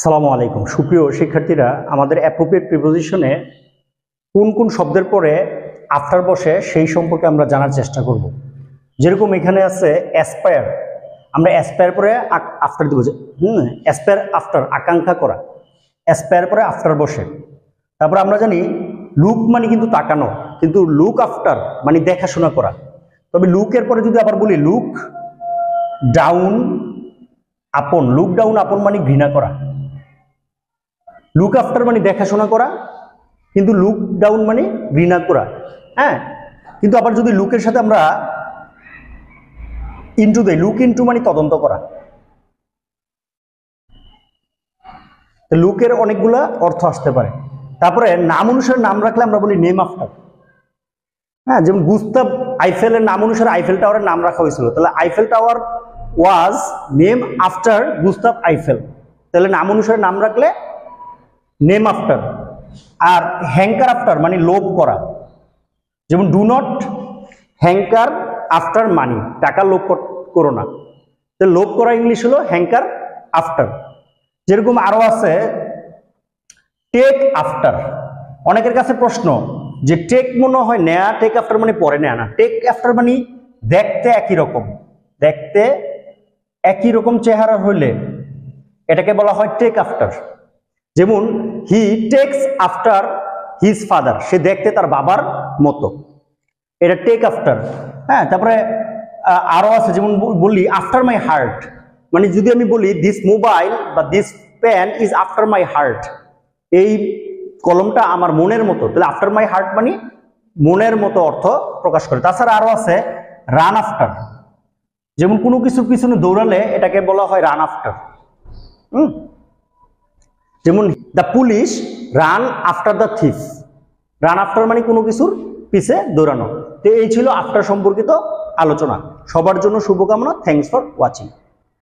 আসসালামু আলাইকুম সুপ্রিয় শিক্ষার্থীরা, আমাদের অ্যাপ্রোপ্রিয়েট প্রিপোজিশনে কোন কোন শব্দের পরে আফটার বসে সেই সম্পর্কে আমরা জানার চেষ্টা করব। যেরকম এখানে আছে অ্যাসপায়ার, আমরা অ্যাসপায়ার পরে আফটার দিব, অ্যাসপায়ার আফটার আকাঙ্ক্ষা করা, অ্যাসপায়ার পরে আফটার বসে। তারপরে আমরা জানি লুক মানে কিন্তু তাকানো, কিন্তু লুক আফটার মানে দেখাশোনা করা। তবে লুকের পরে যদি আবার বলি look down upon, look down upon মানে ঘৃণা করা। লুক আফটার মানে দেখাশোনা করা, কিন্তু লুক ডাউন মানে ঘৃণা করা। হ্যাঁ, কিন্তু আবার যদি লুকের সাথে আমরা ইনটু দেই, লুক ইনটু মানে তদন্ত করা। লুকের অনেকগুলা অর্থ আসতে পারে। তারপরে নাম অনুসারে নাম রাখলে আমরা বলি নেম আফটার। হ্যাঁ, যেমন গুস্তাভ আইফেলের নাম অনুসারে আইফেল টাওয়ারের নাম রাখা হয়েছিল, তাহলে আইফেল টাওয়ার ওয়াজ নেম আফটার গুস্তাভ আইফেল। তাহলে নাম অনুসারে নাম রাখলে নেম আফটার। আর হ্যাঙ্কার আফটার মানে লোভ করা, যেমন do not hanker after money, টাকা লোভ করো না। তো লোভ করা ইংলিশ হলো হ্যাঙ্কার আফটার। যেরকম আরো আছে টেক আফটার। অনেকের কাছে প্রশ্ন যে টেক মনে হয় নেয়া, টেক আফটার মানে পরে নেয়া না। টেক আফটার মানে দেখতে একই রকম, দেখতে একই রকম চেহারা হইলে এটাকে বলা হয় টেক আফটার। যেমন he takes after his father, সে দেখতে তার বাবার মতো, এটা টেক আফটার। হ্যাঁ, তারপরে আরো আছে, যেমন বলি আফটার মাই হার্ট, মানে যদি আমি বলি দিস মোবাইল বা this pen is after my heart, এই কলমটা আমার মনের মতো, তাহলে আফটার মাই হার্ট মানে মনের মতো অর্থ প্রকাশ করে। তাছাড়া আরো আছে রান আফটার, যেমন কোনো কিছুর পিছনে দৌড়ালে এটাকে বলা হয় রান আফটার। যেমন the police run after the thief, run after মানে কোনো কিছুর পিছে দৌড়ানো। তো এই ছিল আফটার সম্পর্কিত আলোচনা। সবার জন্য শুভকামনা। Thanks for watching.